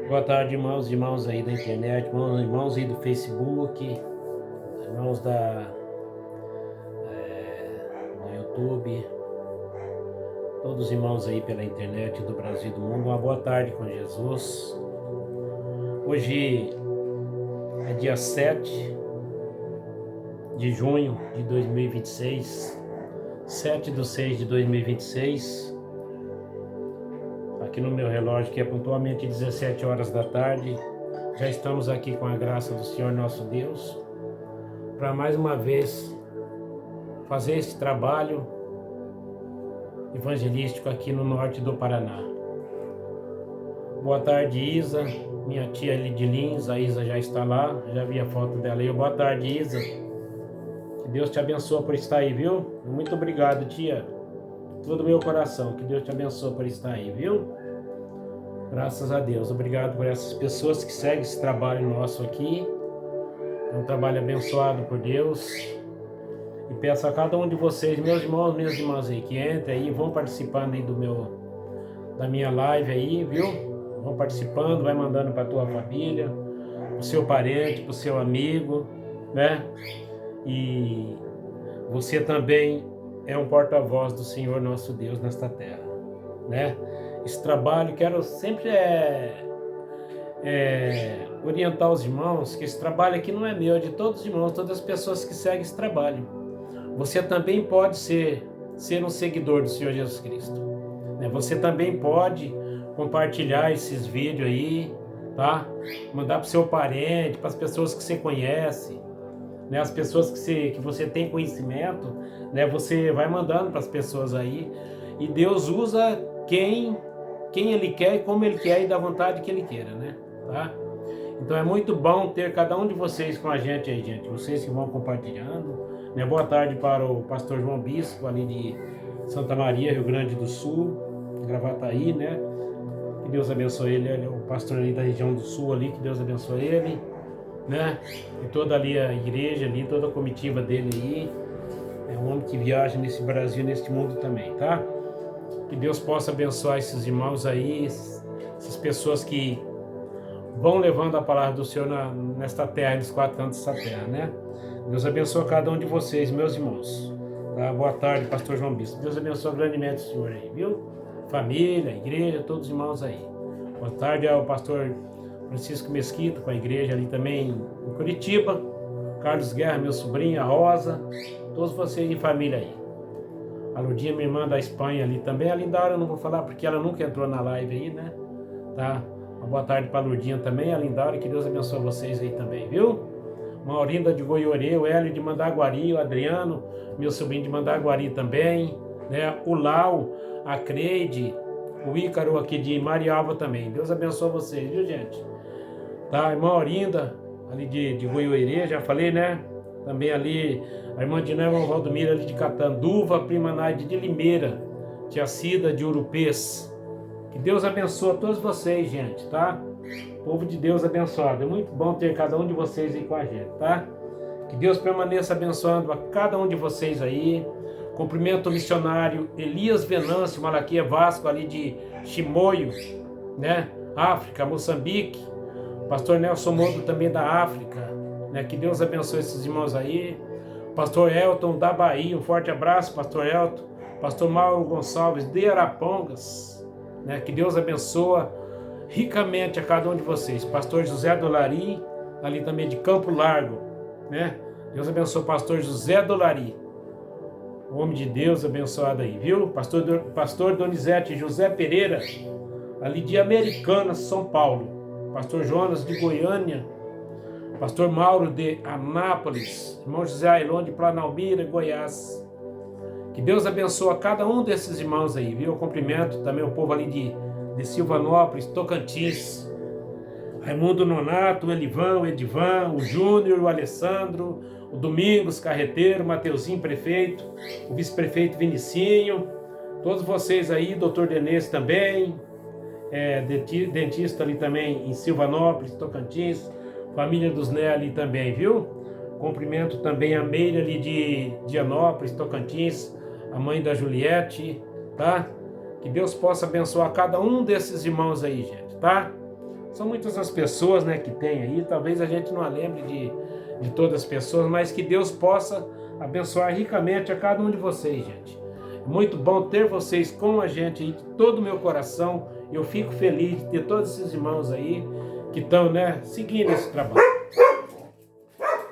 Boa tarde, irmãos aí da internet, irmãos aí do Facebook, irmãos do YouTube, todos os irmãos aí pela internet do Brasil e do mundo. Uma boa tarde com Jesus. Hoje é dia 7 de junho de 2026, 7/6 de 2026. Aqui no meu relógio, que é pontualmente 17 horas da tarde, já estamos aqui com a graça do Senhor nosso Deus, para mais uma vez fazer esse trabalho evangelístico aqui no norte do Paraná. Boa tarde, Isa, minha tia Lidilins, a Isa já está lá, já vi a foto dela aí. Boa tarde, Isa, que Deus te abençoe por estar aí, viu? Muito obrigado, tia, todo o meu coração, que Deus te abençoe por estar aí, viu? Graças a Deus, obrigado por essas pessoas que seguem esse trabalho nosso aqui. É um trabalho abençoado por Deus. E peço a cada um de vocês, meus irmãos, minhas irmãs aí, que entrem aí, vão participando aí da minha live aí, viu? Vão participando, vai mandando para a tua família, para o seu parente, para o seu amigo, né? E você também é um porta-voz do Senhor nosso Deus nesta terra, né? Esse trabalho, quero sempre orientar os irmãos que esse trabalho aqui não é meu, é de todos os irmãos, todas as pessoas que seguem esse trabalho. Você também pode ser um seguidor do Senhor Jesus Cristo, né? Você também pode compartilhar esses vídeos aí, tá? Mandar para o seu parente, para as pessoas que você conhece, né? As pessoas que você tem conhecimento, né? Você vai mandando para as pessoas aí, e Deus usa quem Ele quer e como Ele quer e da vontade que Ele queira, né? Tá? Então é muito bom ter cada um de vocês com a gente aí, gente. Vocês que vão compartilhando, né? Boa tarde para o pastor João Bispo, ali de Santa Maria, Rio Grande do Sul, Gravataí, né? Que Deus abençoe ele. Ele é o pastor ali da região do Sul ali, que Deus abençoe ele, né? E toda ali a igreja ali, toda a comitiva dele aí. É um homem que viaja nesse Brasil, neste mundo também, tá? Que Deus possa abençoar esses irmãos aí, essas pessoas que vão levando a palavra do Senhor nesta terra, nos quatro cantos dessa terra, né? Deus abençoe cada um de vocês, meus irmãos. Tá? Boa tarde, pastor João Bispo. Deus abençoe grandemente o Senhor aí, viu? Família, igreja, todos os irmãos aí. Boa tarde ao pastor Francisco Mesquita, com a igreja ali também em Curitiba. Carlos Guerra, meu sobrinho, a Rosa, todos vocês em família aí. A Ludinha, minha irmã da Espanha ali também. A Lindara eu não vou falar porque ela nunca entrou na live aí, né? Tá? Uma boa tarde para a Ludinha também, a Lindara, que Deus abençoe vocês aí também, viu? Maurinda de Goiorê, o Hélio de Mandaguari, o Adriano, meu sobrinho de Mandaguari também, né? O Lau, a Creide, o Ícaro aqui de Marialva também. Deus abençoe vocês, viu, gente? Tá? A irmã Aurinda, ali de Goiorê, já falei, né? Também ali, a irmã de Neva Valdomiro ali de Catanduva, a prima Naide de Limeira, tia Cida de Urupês. Que Deus abençoe a todos vocês, gente, tá? Povo de Deus abençoado. É muito bom ter cada um de vocês aí com a gente, tá? Que Deus permaneça abençoando a cada um de vocês aí. Cumprimento o missionário Elias Venâncio Malaquia Vasco, ali de Chimoio, né? África, Moçambique. Pastor Nelson Modo também da África, né? Que Deus abençoe esses irmãos aí. Pastor Elton da Bahia, um forte abraço, pastor Elton. Pastor Mauro Gonçalves de Arapongas, né? Que Deus abençoe ricamente a cada um de vocês. Pastor José Dolari, ali também de Campo Largo, né? Deus abençoe o pastor José Dolari, o homem de Deus abençoado aí, viu? Pastor Donizete José Pereira, ali de Americana, São Paulo. Pastor Jonas de Goiânia. Pastor Mauro de Anápolis. Irmão José Ailon de Planalmira, Goiás. Que Deus abençoe a cada um desses irmãos aí, viu? Eu cumprimento também o povo ali de Silvanópolis, Tocantins. Raimundo Nonato, o Elivan, o Edivan, o Júnior, o Alessandro, o Domingos, Carreteiro, o Mateuzinho, prefeito, o vice-prefeito Vinicinho, todos vocês aí, doutor Denês também, dentista ali também em Silvanópolis, Tocantins, família dos Né ali também, viu? Cumprimento também a Meire ali de Dianópolis, Tocantins, a mãe da Juliette, tá? Que Deus possa abençoar cada um desses irmãos aí, gente, tá? São muitas as pessoas, né, que tem aí. Talvez a gente não lembre de todas as pessoas, mas que Deus possa abençoar ricamente a cada um de vocês, gente. É muito bom ter vocês com a gente aí, de todo o meu coração. Eu fico feliz de ter todos esses irmãos aí que estão, né, seguindo esse trabalho.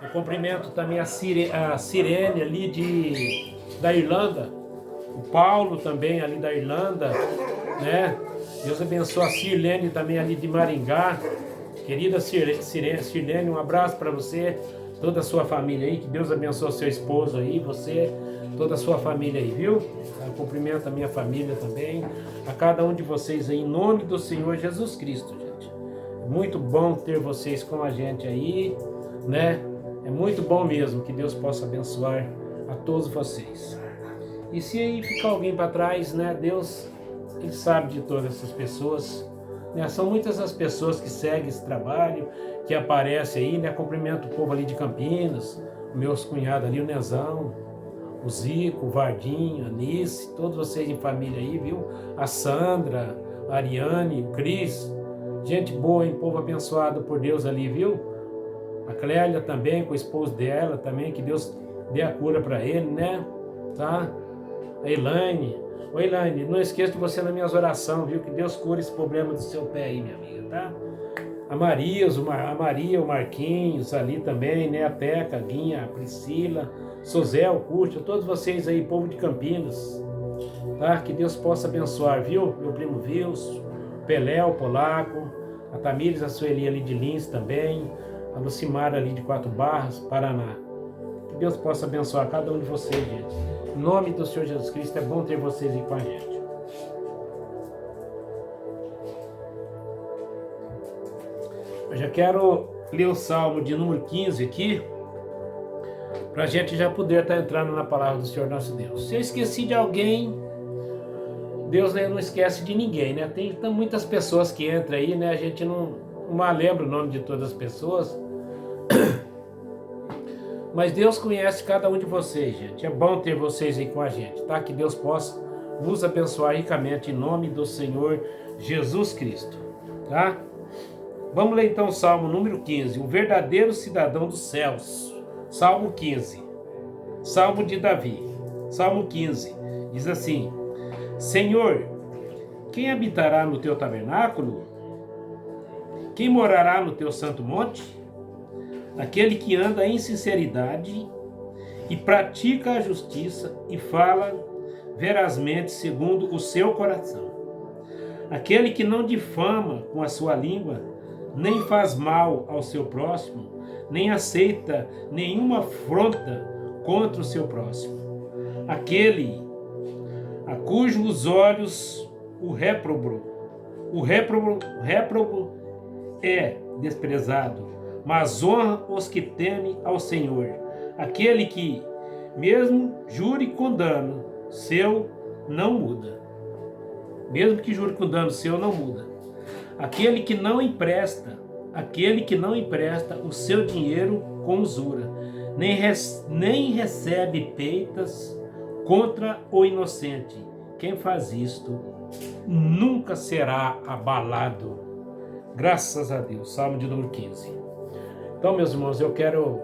Eu cumprimento também a Sirene ali da Irlanda, o Paulo também ali da Irlanda, né? Deus abençoe a Sirlene também ali de Maringá. Querida Sirlene, um abraço para você, toda a sua família aí, que Deus abençoe seu esposo aí, você, toda a sua família aí, viu? Eu cumprimento a minha família também, a cada um de vocês aí, em nome do Senhor Jesus Cristo, gente. É muito bom ter vocês com a gente aí, né? É muito bom mesmo, que Deus possa abençoar a todos vocês. E se aí ficar alguém para trás, né? Deus, Ele sabe de todas essas pessoas, né? São muitas as pessoas que seguem esse trabalho, que aparecem aí, né? Cumprimento o povo ali de Campinas, meus cunhados ali, o Nezão, o Zico, o Vardinho, a Nice, todos vocês em família aí, viu? A Sandra, a Ariane, o Cris, gente boa, hein? Povo abençoado por Deus ali, viu? A Clélia também, com o esposo dela também, que Deus dê a cura para ele, né? Tá? A Elaine. Ô Elaine, não esqueça de você nas minhas orações, viu? Que Deus cure esse problema do seu pé aí, minha amiga, tá? A Maria, o Marquinhos ali também, né? A Teca, a Guinha, a Priscila, Sozel, Curte, todos vocês aí, povo de Campinas, tá? Que Deus possa abençoar, viu? Meu primo Vils, Pelé, o Polaco, a Tamires, a Sueli ali de Lins também, a Lucimara ali de Quatro Barras, Paraná. Que Deus possa abençoar cada um de vocês, gente. Em nome do Senhor Jesus Cristo, é bom ter vocês aí com a gente. Eu já quero ler o Salmo de número 15 aqui, para a gente já poder estar entrando na palavra do Senhor nosso Deus. Se eu esqueci de alguém, Deus não esquece de ninguém, né? Tem muitas pessoas que entram aí, né? A gente não lembra o nome de todas as pessoas, mas Deus conhece cada um de vocês, gente. É bom ter vocês aí com a gente, tá? Que Deus possa nos abençoar ricamente em nome do Senhor Jesus Cristo, tá? Vamos ler então o Salmo número 15, o verdadeiro cidadão dos céus. Salmo 15, Salmo de Davi. Salmo 15, diz assim: Senhor, quem habitará no teu tabernáculo? Quem morará no teu santo monte? Aquele que anda em sinceridade e pratica a justiça e fala verazmente segundo o seu coração. Aquele que não difama com a sua língua, nem faz mal ao seu próximo, nem aceita nenhuma afronta contra o seu próximo. Aquele a cujos olhos o réprobo é desprezado, mas honra os que temem ao Senhor. Aquele que, mesmo jure com dano seu, não muda. Mesmo que jure com dano seu, não muda. Aquele que não empresta o seu dinheiro com usura, nem recebe peitas contra o inocente. Quem faz isto nunca será abalado. Graças a Deus. Salmo de número 15. Então, meus irmãos, eu quero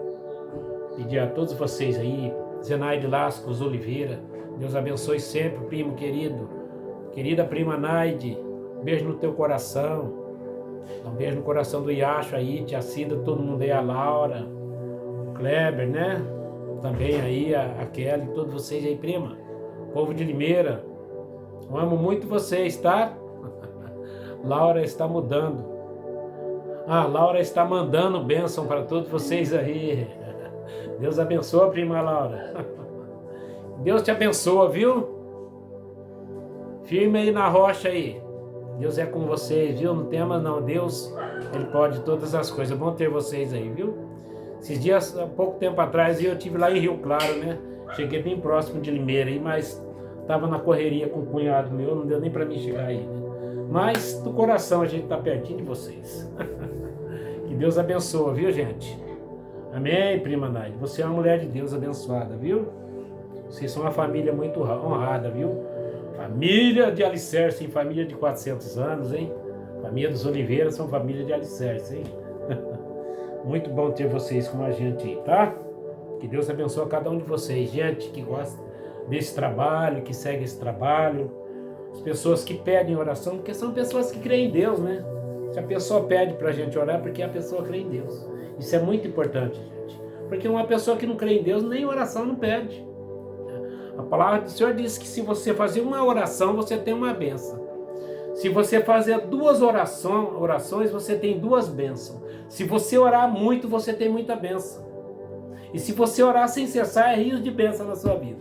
pedir a todos vocês aí, Zenaide Lascos Oliveira, Deus abençoe sempre, primo querido, querida prima Naide, um beijo no teu coração, um beijo no coração do Iacho aí, tia Cida, todo mundo aí, a Laura, o Kleber, né? Também aí, a Kelly, todos vocês aí, prima, povo de Limeira, eu amo muito vocês, tá? Laura está mudando. Laura está mandando bênção para todos vocês aí. Deus abençoe, prima Laura. Deus te abençoa, viu? Firme aí na rocha aí. Deus é com vocês, viu? Não tema não. Deus, Ele pode todas as coisas. É bom ter vocês aí, viu? Esses dias, há pouco tempo atrás, eu estive lá em Rio Claro, né? Cheguei bem próximo de Limeira aí, mas estava na correria com o cunhado meu, não deu nem para mim chegar aí, né? Mas do coração a gente está pertinho de vocês. Que Deus abençoe, viu, gente? Amém, prima Naide. Você é uma mulher de Deus abençoada, viu? Vocês são uma família muito honrada, viu? Família de alicerce, família de 400 anos, hein? Família dos Oliveiras são família de alicerce, hein? Muito bom ter vocês com a gente aí, tá? Que Deus abençoe cada um de vocês. Gente que gosta desse trabalho, que segue esse trabalho. As pessoas que pedem oração, porque são pessoas que creem em Deus, né? Se a pessoa pede pra gente orar, porque a pessoa crê em Deus. Isso é muito importante, gente. Porque uma pessoa que não crê em Deus, nem oração não pede. A palavra do Senhor diz que se você fazer uma oração, você tem uma bênção. Se você fazer 2 orações, você tem 2 bênçãos. Se você orar muito, você tem muita bênção. E se você orar sem cessar, é rios de bênção na sua vida.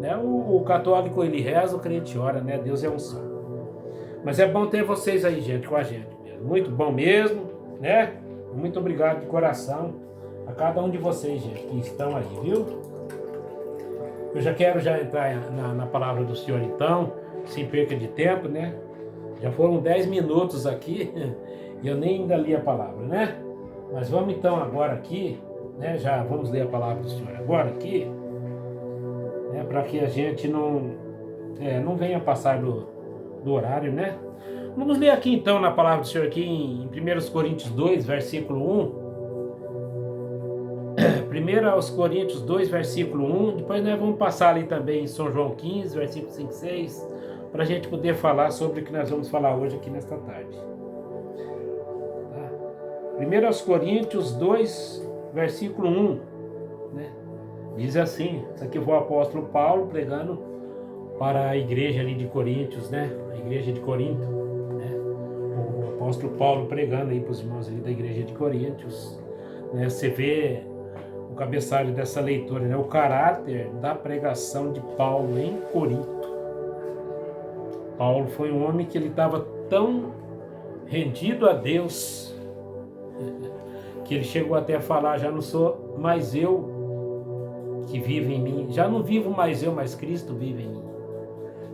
Né? O católico, ele reza, o crente ora, né? Deus é um só. Mas é bom ter vocês aí, gente, com a gente. Muito bom mesmo, né? Muito obrigado de coração a cada um de vocês, gente, que estão aí, viu? Eu já quero entrar na palavra do Senhor, então, sem perca de tempo, né? Já foram 10 minutos aqui e eu nem ainda li a palavra, né? Mas vamos então agora aqui, né? Já vamos ler a palavra do Senhor agora aqui, né? Para que a gente não venha passar do horário, né? Vamos ler aqui então na palavra do Senhor aqui em 1 Coríntios 2, versículo 1. 1 Coríntios 2, versículo 1. Depois nós vamos passar ali também em São João 15, versículo 5 e 6, para a gente poder falar sobre o que nós vamos falar hoje aqui nesta tarde. Tá? 1 Coríntios 2, versículo 1, né? Diz assim, isso aqui foi o apóstolo Paulo pregando para a igreja ali de Coríntios, né? A igreja de Corinto, né? O apóstolo Paulo pregando aí para os irmãos ali da igreja de Coríntios, né? Você vê o cabeçalho dessa leitura, né? O caráter da pregação de Paulo em Corinto. Paulo foi um homem que ele estava tão rendido a Deus que ele chegou até a falar: já não sou mais eu que vivo em mim, já não vivo mais eu, mas Cristo vive em mim.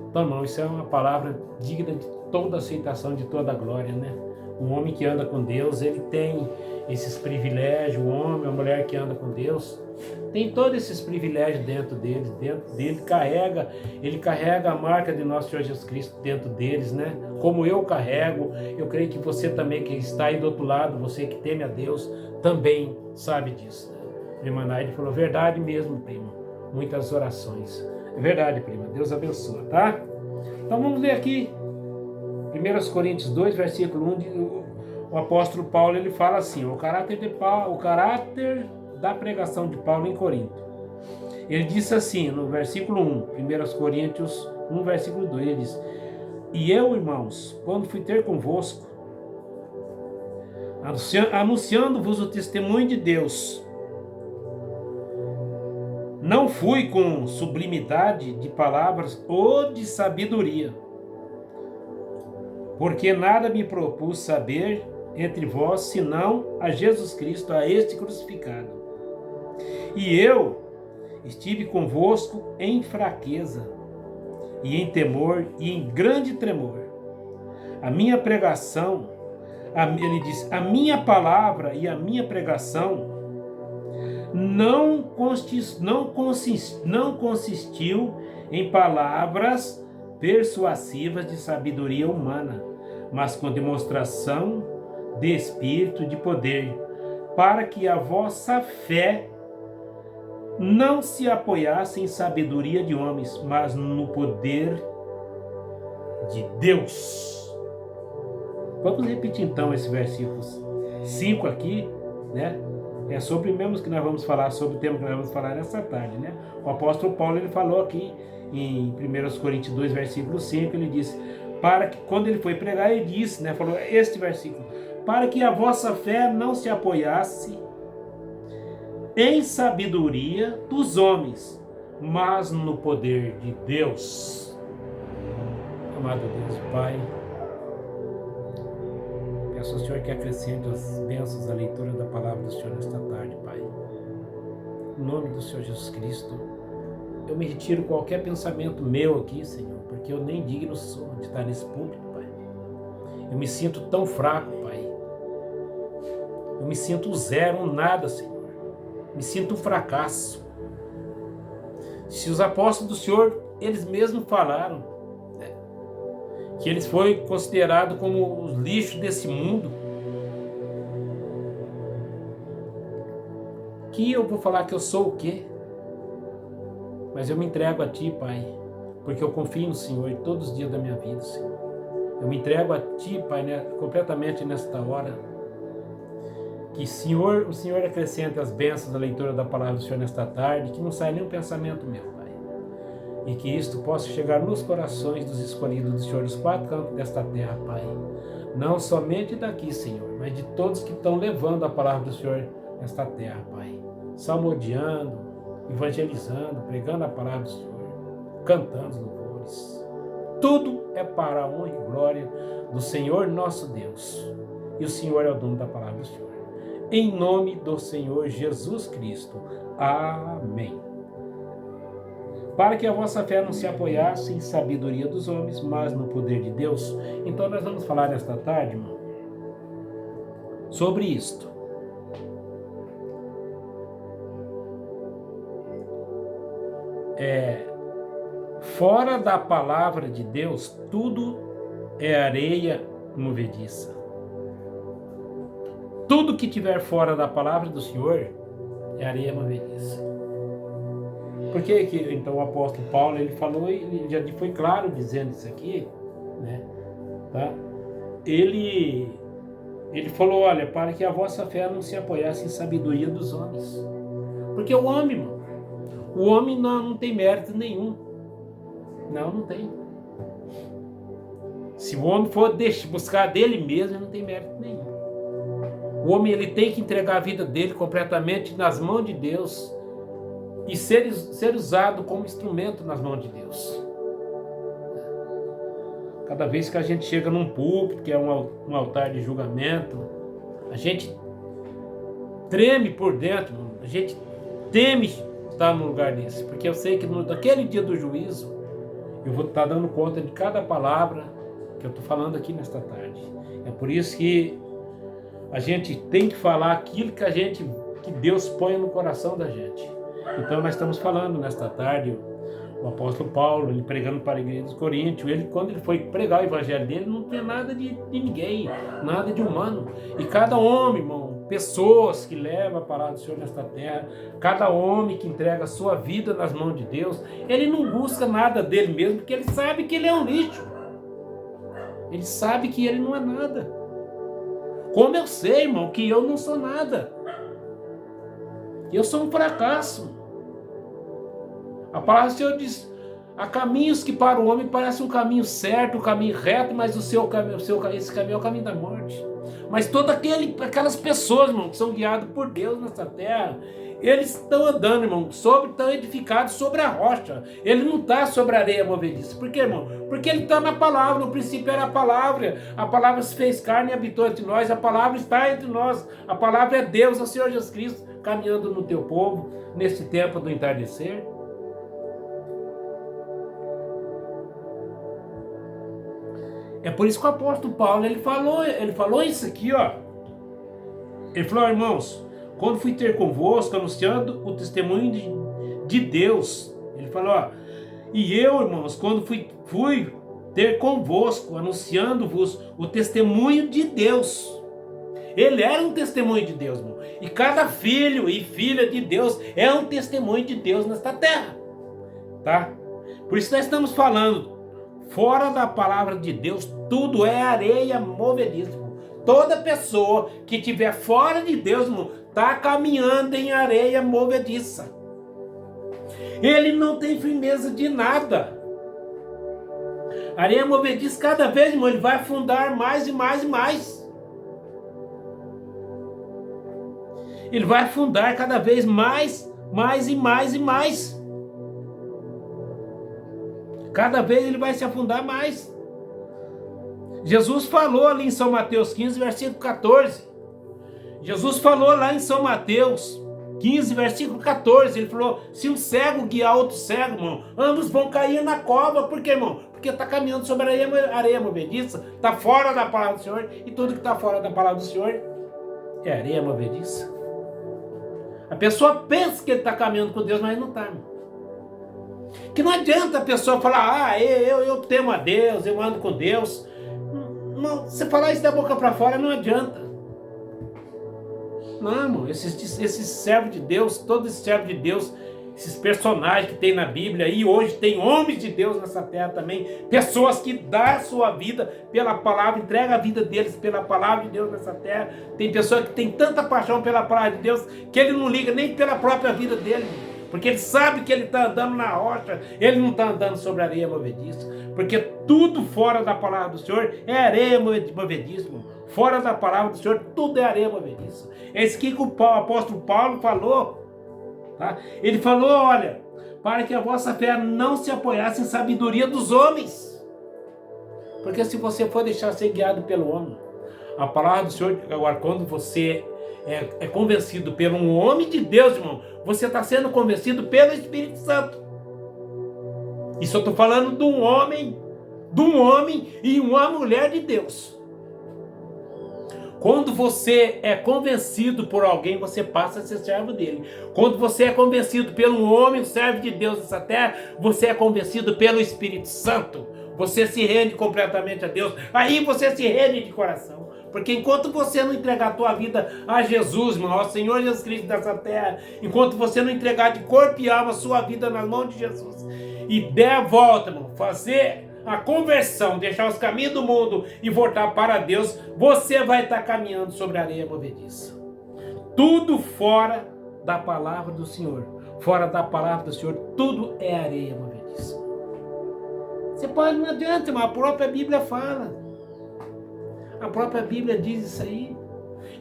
Então, irmão, isso é uma palavra digna de toda aceitação, de toda glória, né? Um homem que anda com Deus, ele tem esses privilégios. O homem, a mulher que anda com Deus, tem todos esses privilégios dentro deles. Ele carrega a marca de nosso Senhor Jesus Cristo dentro deles, né? Como eu carrego, eu creio que você também, que está aí do outro lado, você que teme a Deus, também sabe disso. Prima Naide falou: verdade mesmo, prima. Muitas orações. É verdade, prima. Deus abençoe, tá? Então vamos ler aqui 1 Coríntios 2, versículo 1. O apóstolo Paulo, ele fala assim: o caráter da pregação de Paulo em Corinto. Ele disse assim no versículo 1, 1 Coríntios 1, versículo 2, ele diz: e eu, irmãos, quando fui ter convosco, anunciando-vos o testemunho de Deus, não fui com sublimidade de palavras ou de sabedoria, porque nada me propus saber entre vós, senão a Jesus Cristo, a este crucificado. E eu estive convosco em fraqueza, e em temor, e em grande tremor. A minha pregação, ele diz, a minha palavra e a minha pregação não consistiu em palavras persuasivas de sabedoria humana, mas com demonstração de espírito de poder, para que a vossa fé não se apoiasse em sabedoria de homens, mas no poder de Deus. Vamos repetir então esse versículo 5 aqui, né? É sobre o mesmo que nós vamos falar, sobre o tema que nós vamos falar nessa tarde, né? O apóstolo Paulo, ele falou aqui em 1 Coríntios 2, versículo 5, ele disse, para que, quando ele foi pregar, ele disse, né? Falou este versículo: para que a vossa fé não se apoiasse em sabedoria dos homens, mas no poder de Deus. Amado Deus, Pai, peço ao Senhor que acrescente as bênçãos à leitura da palavra do Senhor nesta tarde, Pai. Em nome do Senhor Jesus Cristo, eu me retiro qualquer pensamento meu aqui, Senhor, porque eu nem digno sou de estar nesse púlpito, Pai. Eu me sinto tão fraco, Pai. Eu me sinto zero, um nada, Senhor. Me sinto um fracasso. Se os apóstolos do Senhor, eles mesmos falaram, né, que ele foi considerado como os lixos desse mundo, que eu vou falar que eu sou o quê? Mas eu me entrego a Ti, Pai, porque eu confio no Senhor todos os dias da minha vida, Senhor. Eu me entrego a Ti, Pai, né, completamente nesta hora. Que o Senhor acrescente as bênçãos da leitura da palavra do Senhor nesta tarde, que não saia nenhum pensamento meu, Pai. E que isto possa chegar nos corações dos escolhidos do Senhor, dos quatro cantos desta terra, Pai. Não somente daqui, Senhor, mas de todos que estão levando a palavra do Senhor nesta terra, Pai. Salmodiando, evangelizando, pregando a palavra do Senhor, cantando os louvores. Tudo é para a honra e glória do Senhor nosso Deus. E o Senhor é o dono da palavra do Senhor. Em nome do Senhor Jesus Cristo. Amém. Para que a vossa fé não se apoiasse em sabedoria dos homens, mas no poder de Deus. Então nós vamos falar nesta tarde, irmão, sobre isto. Fora da palavra de Deus, tudo é areia movediça. Tudo que tiver fora da palavra do Senhor é areia movediça. Por que então o apóstolo Paulo ele falou, ele já foi claro dizendo isso aqui, né? Tá? Ele falou, olha, para que a vossa fé não se apoiasse em sabedoria dos homens. Porque o homem não tem mérito nenhum. Não tem. Se o homem for buscar dele mesmo, não tem mérito nenhum. O homem ele tem que entregar a vida dele completamente nas mãos de Deus e ser usado como instrumento nas mãos de Deus. Cada vez que a gente chega num púlpito, que é um altar de julgamento, a gente treme por dentro, a gente teme estar num lugar desse, porque eu sei que naquele dia do juízo, eu vou estar dando conta de cada palavra que eu estou falando aqui nesta tarde. É por isso que a gente tem que falar aquilo que Deus põe no coração da gente. Então nós estamos falando nesta tarde, o apóstolo Paulo, ele pregando para a igreja dos Coríntios, quando ele foi pregar o evangelho dele, não tinha nada de ninguém, nada de humano. E cada homem, irmão, pessoas que levam a palavra do Senhor nesta terra, cada homem que entrega a sua vida nas mãos de Deus, ele não busca nada dele mesmo, porque ele sabe que ele é um lixo. Ele sabe que ele não é nada. Como eu sei, irmão, que eu não sou nada. Eu sou um fracasso. A palavra do Senhor diz, há caminhos que para o homem parecem um caminho certo, um caminho reto, mas esse caminho é o caminho da morte. Mas todas aquelas pessoas, irmão, que são guiadas por Deus nessa terra, eles estão andando, irmão, estão edificados sobre a rocha. Ele não está sobre a areia movediça. Por quê, irmão? Porque ele está na palavra. No princípio era a palavra se fez carne e habitou entre nós, a palavra está entre nós, a palavra é Deus, é o Senhor Jesus Cristo, caminhando no teu povo, nesse tempo do entardecer. É por isso que o apóstolo Paulo, ele falou isso aqui, ó. Ele falou, irmãos, quando fui ter convosco, anunciando o testemunho de Deus, ele falou, ó, e eu, irmãos, quando fui ter convosco, anunciando-vos o testemunho de Deus. Ele era um testemunho de Deus, irmão. E cada filho e filha de Deus é um testemunho de Deus nesta terra, tá? Por isso nós estamos falando, fora da palavra de Deus, tudo é areia movediça. Toda pessoa que estiver fora de Deus, está caminhando em areia movediça. Ele não tem firmeza de nada. Areia movediça, cada vez, irmão, ele vai afundar mais e mais e mais. Ele vai afundar cada vez mais e mais e mais. Cada vez ele vai se afundar mais. Jesus falou ali em São Mateus 15, versículo 14. Jesus falou lá em São Mateus 15, versículo 14. Ele falou, se um cego guiar outro cego, irmão, ambos vão cair na cova. Por quê, irmão? Porque está caminhando sobre a areia movediça, está fora da palavra do Senhor, e tudo que está fora da palavra do Senhor é areia movediça. A pessoa pensa que ele está caminhando com Deus, mas não está, irmão. Que não adianta a pessoa falar, eu temo a Deus, eu ando com Deus. Não, você falar isso da boca para fora não adianta. Não, irmão, esses servos de Deus, todos esses servos de Deus, esses personagens que tem na Bíblia, e hoje tem homens de Deus nessa terra também, pessoas que dão a sua vida pela palavra, entregam a vida deles pela palavra de Deus nessa terra. Tem pessoa que tem tanta paixão pela palavra de Deus, que ele não liga nem pela própria vida dele, porque ele sabe que ele está andando na rocha, ele não está andando sobre areia movediça, porque tudo fora da palavra do Senhor é areia movediça, irmão. Fora da palavra do Senhor, tudo é areia movediça. É isso que o apóstolo Paulo falou. Tá? Ele falou, olha, para que a vossa fé não se apoiasse em sabedoria dos homens. Porque se você for deixar ser guiado pelo homem, a palavra do Senhor, agora quando você é convencido por um homem de Deus, irmão, você está sendo convencido pelo Espírito Santo. Isso eu estou falando de um homem e uma mulher de Deus. Quando você é convencido por alguém, você passa a ser servo dele. Quando você é convencido por um homem, um servo de Deus nessa terra, você é convencido pelo Espírito Santo. Você se rende completamente a Deus. Aí você se rende de coração. Porque enquanto você não entregar a tua vida a Jesus, irmão, ao Senhor Jesus Cristo dessa terra, enquanto você não entregar de corpo e alma a sua vida nas mãos de Jesus, e der a volta, irmão, fazer a conversão, deixar os caminhos do mundo e voltar para Deus, você vai estar caminhando sobre a areia movediça. Tudo fora da palavra do Senhor. Fora da palavra do Senhor, tudo é areia movediça. Você pode, não adianta, mas a própria Bíblia fala. A própria Bíblia diz isso aí.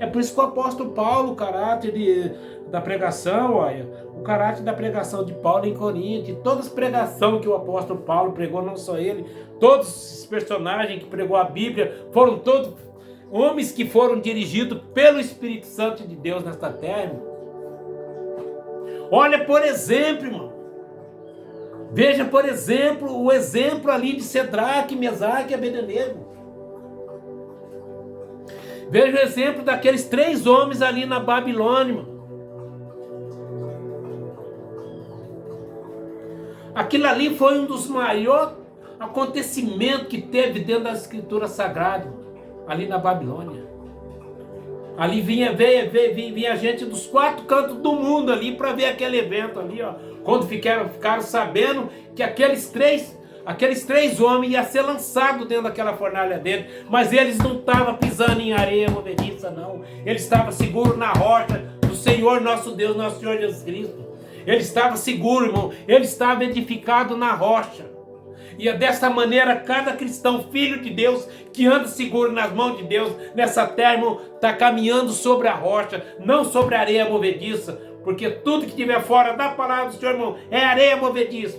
É por isso que o apóstolo Paulo, o caráter da pregação, olha, o caráter da pregação de Paulo em Corinto, todas as pregações que o apóstolo Paulo pregou, não só ele, todos os personagens que pregou a Bíblia, foram todos homens que foram dirigidos pelo Espírito Santo de Deus nesta terra, irmão. Olha, por exemplo, irmão, veja, por exemplo, o exemplo ali de Cedraque, Mesaque e Abednego. Veja o exemplo daqueles 3 homens ali na Babilônia, irmão. Aquilo ali foi um dos maiores acontecimentos que teve dentro da Escritura Sagrada, ali na Babilônia. Ali vinha gente dos 4 cantos do mundo ali para ver aquele evento ali, ó. Quando ficaram sabendo que aqueles três homens iam ser lançados dentro daquela fornalha dele, mas eles não estavam pisando em areia movediça, não. Eles estavam seguros na rocha do Senhor nosso Deus, nosso Senhor Jesus Cristo. Ele estava seguro, irmão. Ele estava edificado na rocha. E é dessa maneira, cada cristão, filho de Deus, que anda seguro nas mãos de Deus, nessa terra, irmão, está caminhando sobre a rocha, não sobre a areia movediça. Porque tudo que estiver fora da palavra do Senhor, irmão, é areia movediça.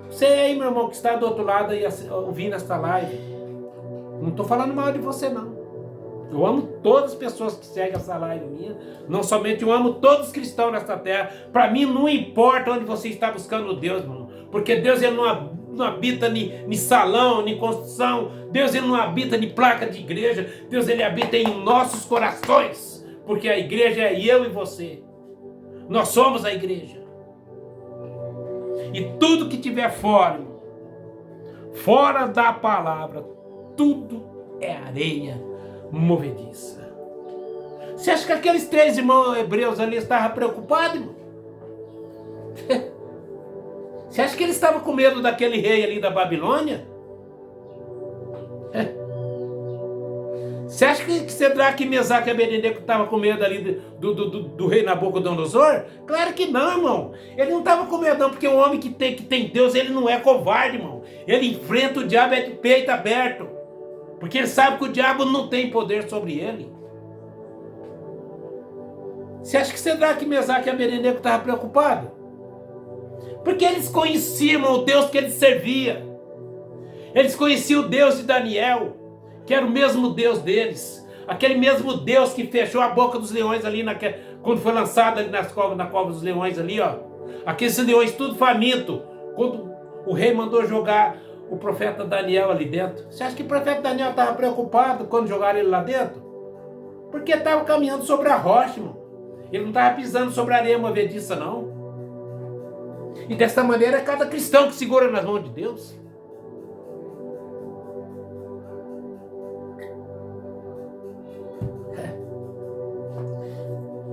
Você aí, meu irmão, que está do outro lado aí ouvindo esta live, não estou falando mal de você, não. Eu amo todas as pessoas que seguem essa live minha. Não somente eu amo todos os cristãos nessa terra. Para mim não importa onde você está buscando Deus, irmão. Porque Deus ele não habita em salão, em construção. Deus ele não habita em placa de igreja. Deus ele habita em nossos corações. Porque a igreja é eu e você. Nós somos a igreja. E tudo que tiver fora, irmão, fora da palavra, tudo é areia movediça. Você acha que aqueles 3 irmãos hebreus ali estavam preocupados, irmão? Você acha que eles estavam com medo daquele rei ali da Babilônia? Você acha que Cedraque, Mesaque e Abednego estavam com medo ali do rei Nabucodonosor? Claro que não, irmão. Ele não estava com medo não, porque um homem que tem Deus, ele não é covarde, irmão. Ele enfrenta o diabo de peito aberto. Porque ele sabe que o diabo não tem poder sobre ele. Você acha que Cedraque, Mesaque e Abednego estavam preocupados? Porque eles conheciam o Deus que eles serviam. Eles conheciam o Deus de Daniel, que era o mesmo Deus deles. Aquele mesmo Deus que fechou a boca dos leões ali, quando foi lançado ali na cova dos leões ali, ó. Aqueles leões tudo faminto. Quando o rei mandou jogar o profeta Daniel ali dentro. Você acha que o profeta Daniel estava preocupado quando jogaram ele lá dentro? Porque estava caminhando sobre a rocha, irmão. Ele não estava pisando sobre a areia movediça, não. E dessa maneira é cada cristão que segura nas mãos de Deus.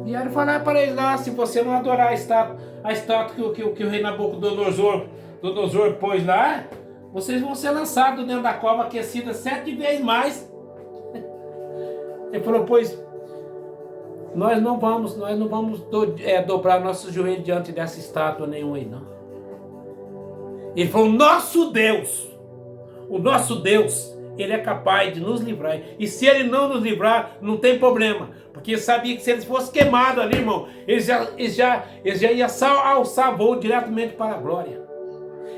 Vieram falar para eles lá, se você não adorar a estátua que o rei Nabucodonosor pôs lá, vocês vão ser lançados dentro da cova aquecida 7 vezes mais. Ele falou, pois nós não vamos dobrar nossos joelhos diante dessa estátua nenhuma aí, não. Ele falou, o nosso Deus, Ele é capaz de nos livrar. E se Ele não nos livrar, não tem problema. Porque sabia que se eles fossem queimados ali, irmão, eles já iam alçar voo diretamente para a glória.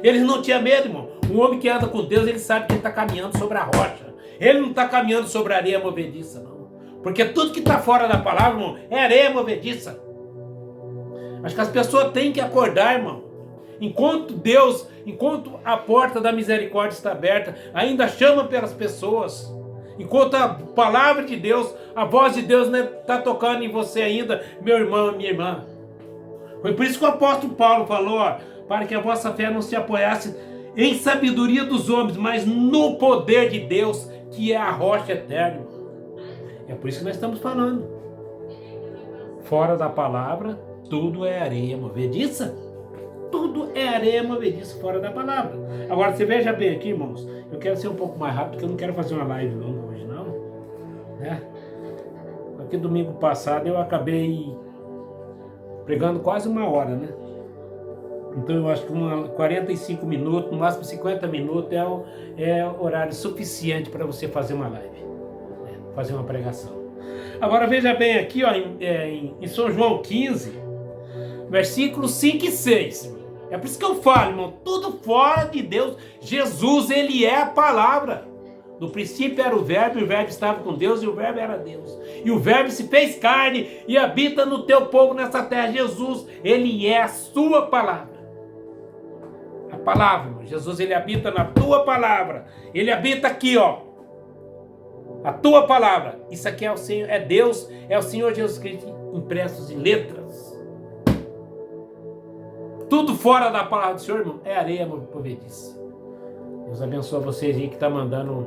Eles não tinham medo, irmão. Um homem que anda com Deus, ele sabe que ele está caminhando sobre a rocha. Ele não está caminhando sobre a areia movediça, não. Porque tudo que está fora da palavra, irmão, é areia movediça. Acho que as pessoas têm que acordar, irmão. Enquanto a porta da misericórdia está aberta, ainda chama pelas pessoas. Enquanto a palavra de Deus, a voz de Deus está tocando em você ainda, meu irmão e minha irmã. Foi por isso que o apóstolo Paulo falou, ó, para que a vossa fé não se apoiasse em sabedoria dos homens, mas no poder de Deus, que é a rocha eterna. É por isso que nós estamos falando. Fora da palavra, tudo é areia movediça. Tudo é areia movediça fora da palavra. Agora, você veja bem aqui, irmãos. Eu quero ser um pouco mais rápido, porque eu não quero fazer uma live longa hoje, não. Né? Aqui domingo passado eu acabei pregando quase 1 hora, né? Então eu acho que 45 minutos, no máximo 50 minutos é horário suficiente para você fazer uma live, né? Fazer uma pregação. Agora veja bem aqui, ó, em São João 15, versículos 5 e 6. É por isso que eu falo, irmão, tudo fora de Deus. Jesus, Ele é a palavra. No princípio era o Verbo, e o Verbo estava com Deus, e o Verbo era Deus. E o Verbo se fez carne e habita no teu povo nessa terra. Jesus, Ele é a sua palavra. A palavra, irmão. Jesus, Ele habita na tua palavra. Ele habita aqui, ó. A tua palavra. Isso aqui é o Senhor, é Deus, é o Senhor Jesus Cristo impressos em letras. Tudo fora da palavra do Senhor, irmão, é areia movediça. Deus abençoe vocês aí que está mandando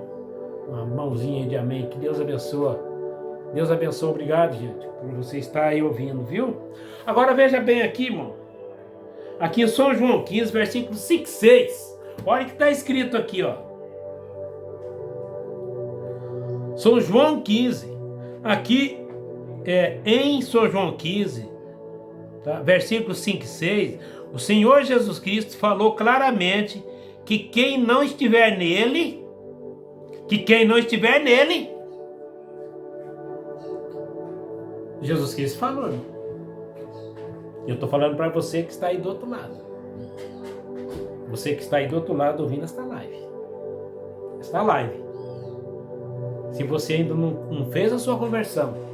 uma mãozinha de amém. Que Deus abençoe. Deus abençoe. Obrigado, gente, por você estar aí ouvindo, viu? Agora veja bem aqui, irmão. Aqui em São João 15, versículos 5 e 6. Olha o que está escrito aqui, ó. São João 15. Aqui, em São João 15, tá? Versículos 5 e 6, o Senhor Jesus Cristo falou claramente que quem não estiver nele, Jesus Cristo falou. Eu estou falando para você que está aí do outro lado. Você que está aí do outro lado ouvindo esta live. Se você ainda não fez a sua conversão,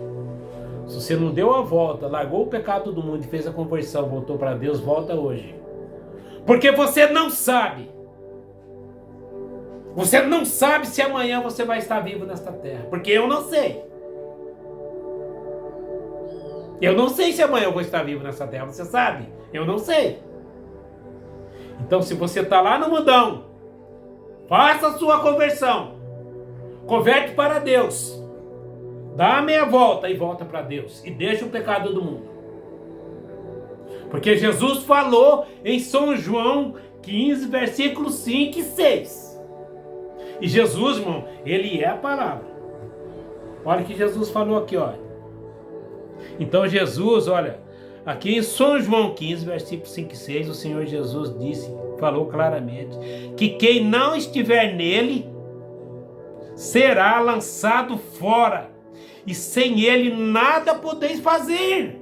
se você não deu a volta, largou o pecado do mundo e fez a conversão, voltou para Deus, volta hoje. Porque você não sabe. Você não sabe se amanhã você vai estar vivo nesta terra. Porque eu não sei. Eu não sei se amanhã eu vou estar vivo nessa terra. Você sabe? Eu não sei. Então, se você está lá no mundão, faça a sua conversão. Converte para Deus. Dá a meia volta e volta para Deus. E deixa o pecado do mundo. Porque Jesus falou em São João 15, versículos 5 e 6. E Jesus, irmão, Ele é a palavra. Olha o que Jesus falou aqui, olha. Então Jesus, olha, aqui em São João 15, versículos 5 e 6, o Senhor Jesus falou claramente, que quem não estiver nele, será lançado fora, e sem ele nada podeis fazer.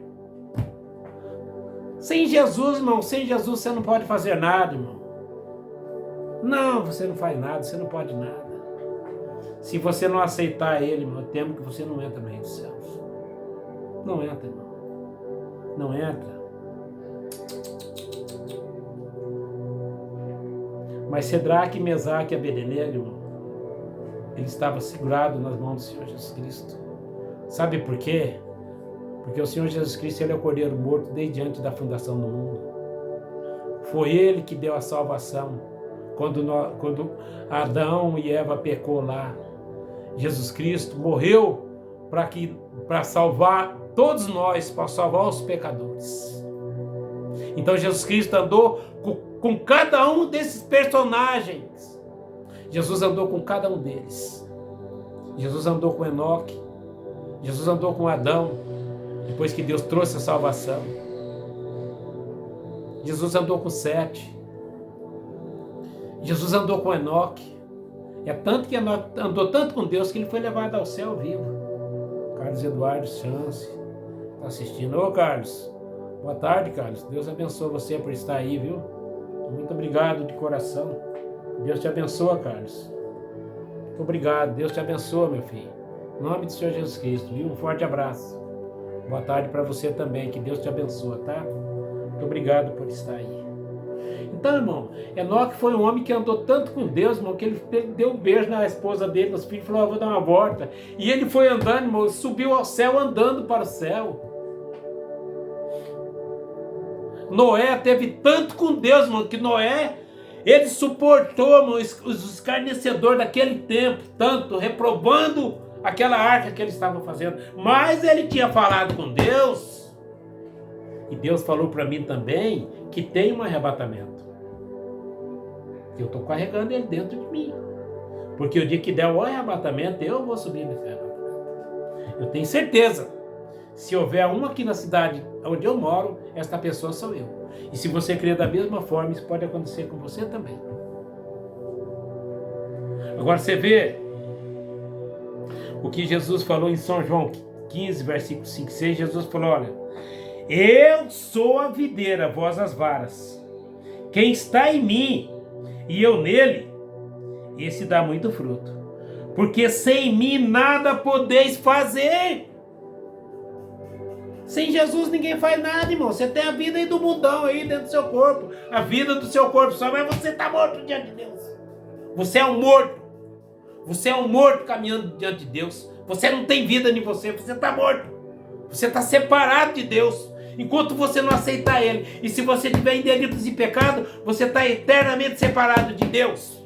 Sem Jesus, irmão, sem Jesus você não pode fazer nada, irmão. Não, você não faz nada, você não pode nada. Se você não aceitar ele, irmão, eu temo que você não entra no reino dos céus. Não entra, irmão. Não entra. Mas Cedraque, Mesaque e Abednego, irmão, ele estava segurado nas mãos do Senhor Jesus Cristo. Sabe por quê? Porque o Senhor Jesus Cristo, Ele é o Cordeiro morto desde antes da fundação do mundo. Foi Ele que deu a salvação. Quando Adão e Eva pecou lá, Jesus Cristo morreu para salvar todos nós, para salvar os pecadores. Então Jesus Cristo andou com cada um desses personagens. Jesus andou com cada um deles. Jesus andou com Enoque. Jesus andou com Adão, depois que Deus trouxe a salvação. Jesus andou com Sete. Jesus andou com Enoque. É tanto que Enoque andou tanto com Deus que ele foi levado ao céu vivo. Carlos Eduardo Chance está assistindo. Ô Carlos, boa tarde, Carlos. Deus abençoe você por estar aí, viu? Muito obrigado de coração. Deus te abençoe, Carlos. Muito obrigado. Deus te abençoe, meu filho. Em nome do Senhor Jesus Cristo, viu? Um forte abraço. Boa tarde para você também. Que Deus te abençoe, tá? Muito obrigado por estar aí. Então, irmão, Enoque foi um homem que andou tanto com Deus, irmão, que ele deu um beijo na esposa dele, nos filhos, falou, vou dar uma volta. E ele foi andando, irmão, subiu ao céu, andando para o céu. Noé teve tanto com Deus, irmão, que Noé, ele suportou, irmão, os escarnecedores daquele tempo, tanto, reprovando aquela arca que eles estavam fazendo. Mas ele tinha falado com Deus. E Deus falou para mim também que tem um arrebatamento. Eu estou carregando ele dentro de mim. Porque o dia que der o arrebatamento, eu vou subir nesse arrebatamento. Eu tenho certeza. Se houver um aqui na cidade onde eu moro, esta pessoa sou eu. E se você crer da mesma forma, isso pode acontecer com você também. Agora você vê o que Jesus falou em São João 15, versículo 5 e 6. Jesus falou, olha, eu sou a videira, vós as varas. Quem está em mim e eu nele, esse dá muito fruto. Porque sem mim nada podeis fazer. Sem Jesus ninguém faz nada, irmão. Você tem a vida aí do mundão aí dentro do seu corpo. A vida do seu corpo só, mas você está morto diante de Deus. Você é um morto. Você é um morto caminhando diante de Deus. Você não tem vida em você. Você está morto. Você está separado de Deus. Enquanto você não aceitar Ele. E se você estiver em delitos e pecado, você está eternamente separado de Deus.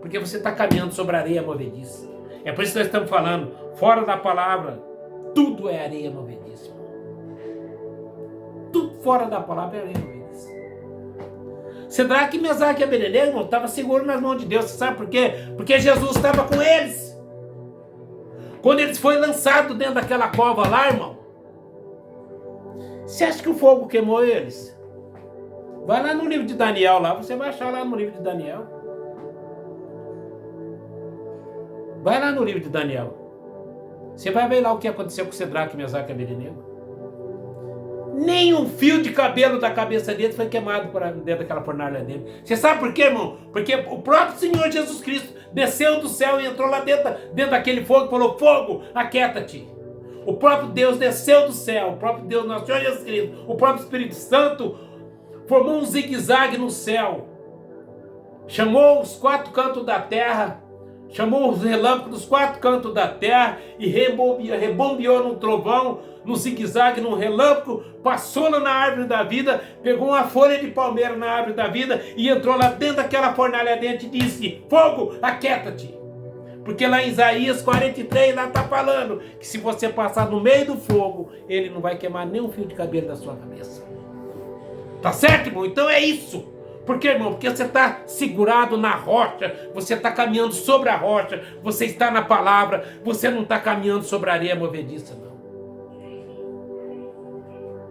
Porque você está caminhando sobre areia movediça. É por isso que nós estamos falando, fora da palavra, tudo é areia movediça. Tudo fora da palavra é areia movediça. Cedraque, Mesaque e Abednego, irmão, estava seguro nas mãos de Deus. Você sabe por quê? Porque Jesus estava com eles. Quando eles foram lançados dentro daquela cova lá, irmão, você acha que o fogo queimou eles? Vai lá no livro de Daniel, lá, você vai achar lá no livro de Daniel. Vai lá no livro de Daniel. Você vai ver lá o que aconteceu com Cedraque, Mesaque e Abednego. Nem um fio de cabelo da cabeça deles foi queimado por dentro daquela fornalha dele. Você sabe por quê, irmão? Porque o próprio Senhor Jesus Cristo desceu do céu e entrou lá dentro daquele fogo e falou, fogo, aquieta-te. O próprio Deus desceu do céu, o próprio Deus, nosso Senhor Jesus Cristo, o próprio Espírito Santo formou um zigue-zague no céu, chamou os quatro cantos da terra, chamou os relâmpagos dos quatro cantos da terra e rebombeou num trovão, no zigue-zague, num relâmpago, passou lá na árvore da vida, pegou uma folha de palmeira na árvore da vida e entrou lá dentro daquela fornalha dentro e disse, fogo, aquieta-te. Porque lá em Isaías 43, lá está falando que se você passar no meio do fogo, ele não vai queimar nem um fio de cabelo da sua cabeça. Tá certo, irmão? Então é isso. Por quê, irmão? Porque você está segurado na rocha, você está caminhando sobre a rocha, você está na palavra, você não está caminhando sobre a areia movediça, não.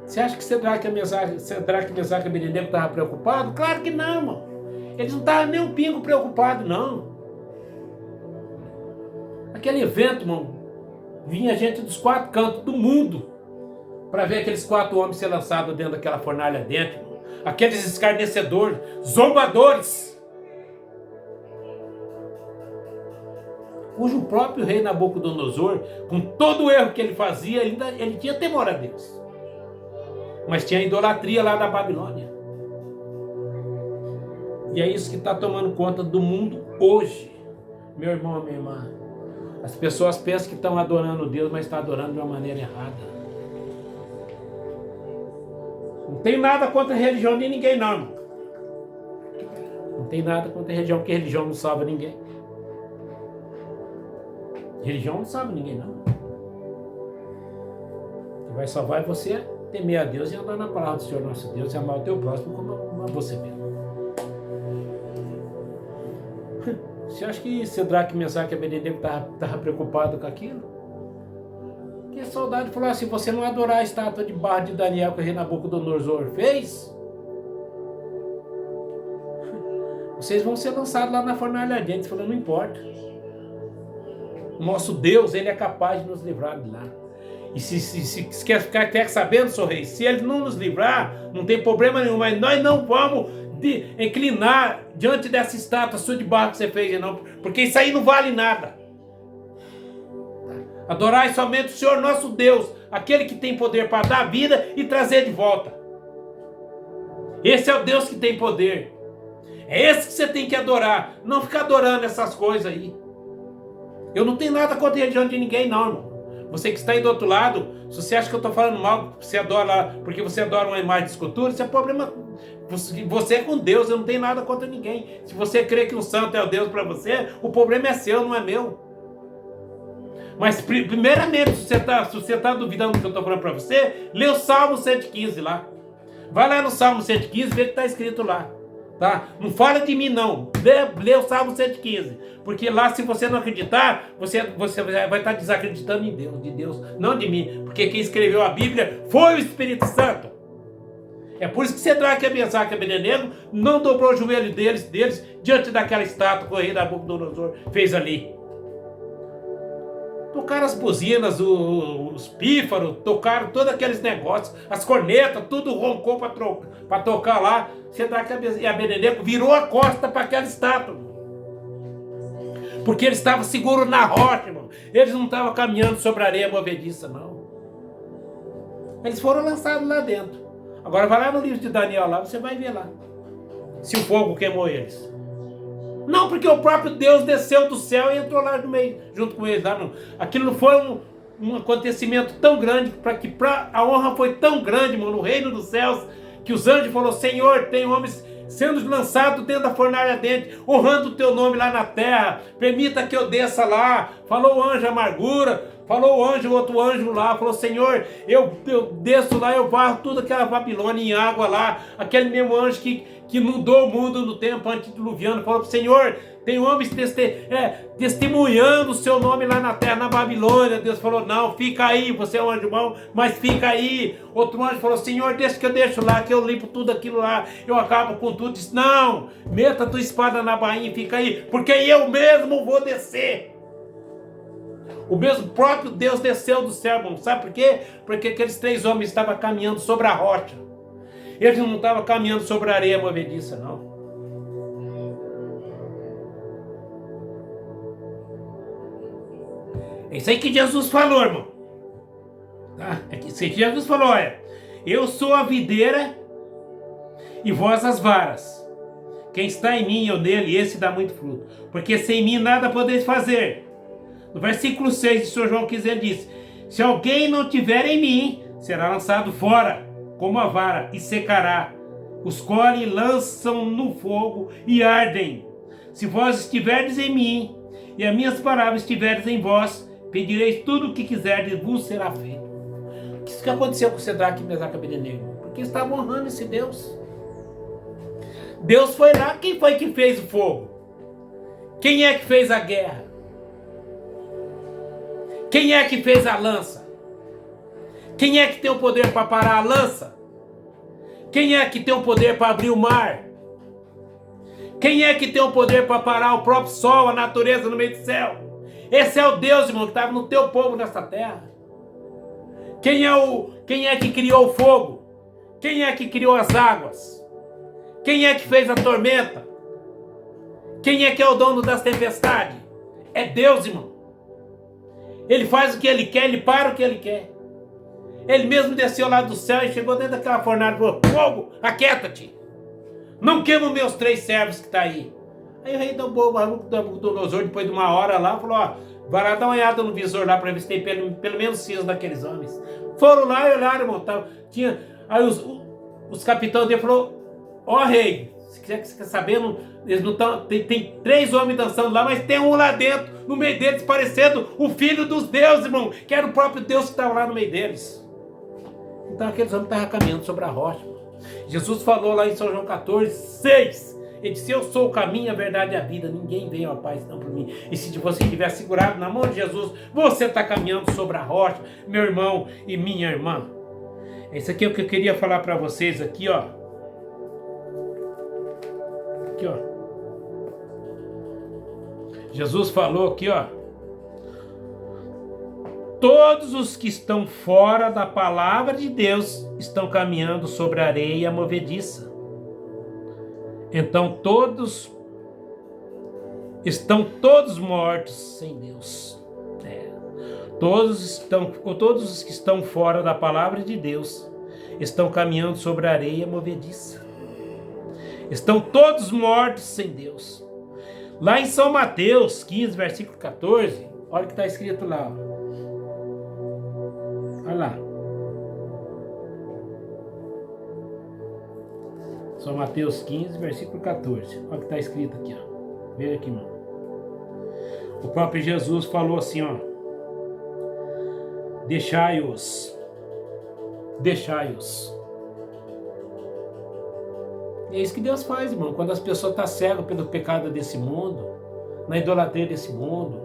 Você acha que Cedraque, Mesaque e Abednego estavam preocupados? Claro que não, irmão. Eles não estavam nem um pingo preocupados, não. Aquele evento, irmão, vinha gente dos quatro cantos do mundo para ver aqueles quatro homens ser lançados dentro daquela fornalha dentro, irmão. Aqueles escarnecedores, zombadores, cujo próprio rei Nabucodonosor, com todo o erro que ele fazia, ele tinha temor a Deus. Mas tinha a idolatria lá da Babilônia. E é isso que está tomando conta do mundo hoje, meu irmão, minha irmã. As pessoas pensam que estão adorando Deus, mas estão adorando de uma maneira errada. Não tem nada contra a religião de ninguém, não, irmão. tem nada contra a religião, porque religião não salva ninguém. Religião não salva ninguém, não. O que vai salvar é você temer a Deus e andar na palavra do Senhor nosso Deus e amar o teu próximo como a você mesmo. Você acha que Sadraque, Mesaque e Abednego estava preocupado com aquilo? Que soldado falou assim: você não adorar a estátua de barro de Daniel que o rei Nabucodonosor fez, vocês vão ser lançados lá na fornalha ardente. Ele falou: não importa. Nosso Deus, ele é capaz de nos livrar de lá. E se quer sabendo, seu rei, se ele não nos livrar, não tem problema nenhum, mas nós não vamos inclinar diante dessa estátua sua de barro que você fez, não, porque isso aí não vale nada. Adorai somente o Senhor nosso Deus, aquele que tem poder para dar vida e trazer de volta. Esse é o Deus que tem poder. É esse que você tem que adorar, não ficar adorando essas coisas aí. Eu não tenho nada contra a religião de ninguém, não, irmão. Você que está aí do outro lado, se você acha que eu estou falando mal, você adora, porque você adora uma imagem de escultura, isso é problema. Você é com Deus, eu não tenho nada contra ninguém. Se você crê que um santo é o Deus para você, o problema é seu, não é meu. Mas primeiramente, se você está duvidando do que eu estou falando para você, lê o Salmo 115 lá. Vai lá no Salmo 115 e vê o que está escrito lá. Tá? Não fala de mim, não. Lê o Salmo 115. Porque lá, se você não acreditar, você vai estar desacreditando em Deus, de Deus, não de mim. Porque quem escreveu a Bíblia foi o Espírito Santo. É por isso que Sadraque, Mesaque e Abednego não dobrou o joelho deles diante daquela estátua que o rei Nabucodonosor fez ali. Tocaram as buzinas, os pífaros, tocaram todos aqueles negócios, as cornetas, tudo roncou para tocar lá. Sadraque e Abednego virou a costa para aquela estátua. Porque eles estavam seguros na rocha, irmão. Eles não estavam caminhando sobre a areia movediça, não. Eles foram lançados lá dentro. Agora vai lá no livro de Daniel, lá você vai ver lá. Se o fogo queimou eles. Não, porque o próprio Deus desceu do céu e entrou lá no meio, junto com eles. Lá, não. Aquilo não foi um acontecimento tão grande, a honra foi tão grande, irmão, no reino dos céus, que os anjos falaram: Senhor, tem homens sendo lançados dentro da fornalha ardente, honrando o teu nome lá na terra, permita que eu desça lá. Falou o anjo amargura, falou o anjo, outro anjo lá, falou: Senhor, eu desço lá, eu varro tudo aquela Babilônia em água lá. Aquele mesmo anjo que inundou o mundo no tempo antediluviano, falou: Senhor, tem homens testemunhando o seu nome lá na terra, na Babilônia. Deus falou: não, fica aí, você é um anjo bom, mas fica aí. Outro anjo falou: Senhor, deixa que eu deixo lá, que eu limpo tudo aquilo lá, eu acabo com tudo. Disse: não, meta a tua espada na bainha e fica aí, porque eu mesmo vou descer. O mesmo próprio Deus desceu do céu, irmão. Sabe por quê? Porque aqueles 3 homens estavam caminhando sobre a rocha. Eles não estavam caminhando sobre a areia movediça, não. É isso aí que Jesus falou, irmão. Tá? É isso aí que Jesus falou: olha, eu sou a videira e vós as varas. Quem está em mim e eu nele, esse dá muito fruto. Porque sem mim nada podeis fazer. No versículo 6 de São João 15 ele diz: se alguém não tiver em mim, será lançado fora, como a vara, e secará. Os colhem, lançam no fogo e ardem. Se vós estiverdes em mim, e as minhas palavras estiverdes em vós, pedireis tudo o que quiserdes, vos será feito. O que aconteceu com Sadraque, Mesaque e Abednego? Porque estavam honrando esse Deus. Deus foi lá. Quem foi que fez o fogo? Quem é que fez a guerra? Quem é que fez a lança? Quem é que tem o poder para parar a lança? Quem é que tem o poder para abrir o mar? Quem é que tem o poder para parar o próprio sol, a natureza no meio do céu? Esse é o Deus, irmão, que estava no teu povo nessa terra. Quem é que criou o fogo? Quem é que criou as águas? Quem é que fez a tormenta? Quem é que é o dono das tempestades? É Deus, irmão. Ele faz o que ele quer, ele para o que ele quer. Ele mesmo desceu lá do céu e chegou dentro daquela fornalha e falou: fogo, aquieta-te. Não queima os meus 3 servos que estão aí. Aí o rei do Nabucodonosor, depois de uma hora lá, falou: ó, vai lá dar uma olhada no visor lá para ver se tem pelo menos 6 daqueles homens. Foram lá e olharam, irmão. Aí os capitães dele falaram: ó rei, Se quiser sabendo, eles não estão. Tem 3 homens dançando lá, mas tem um lá dentro, no meio deles, parecendo o filho dos deuses, irmão, que era o próprio Deus que estava lá no meio deles. Então aqueles homens estavam caminhando sobre a rocha. Jesus falou lá em São João 14, 6. Ele disse: eu sou o caminho, a verdade e a vida. Ninguém vem ao Pai senão por mim. E se você estiver segurado na mão de Jesus, você está caminhando sobre a rocha, meu irmão e minha irmã. Esse aqui é o que eu queria falar para vocês aqui, ó. Aqui, ó. Jesus falou aqui, ó. Todos os que estão fora da palavra de Deus estão caminhando sobre a areia movediça. Então estão todos mortos sem Deus. Todos os que estão fora da palavra de Deus estão caminhando sobre a areia movediça. Estão todos mortos sem Deus. Lá em São Mateus 15, versículo 14, olha o que está escrito lá. Olha lá. São Mateus 15, versículo 14. Olha o que está escrito aqui, ó. Veja aqui, irmão. O próprio Jesus falou assim, ó. Deixai-os. Deixai-os. E é isso que Deus faz, irmão. Quando as pessoas estão cegas pelo pecado desse mundo, na idolatria desse mundo,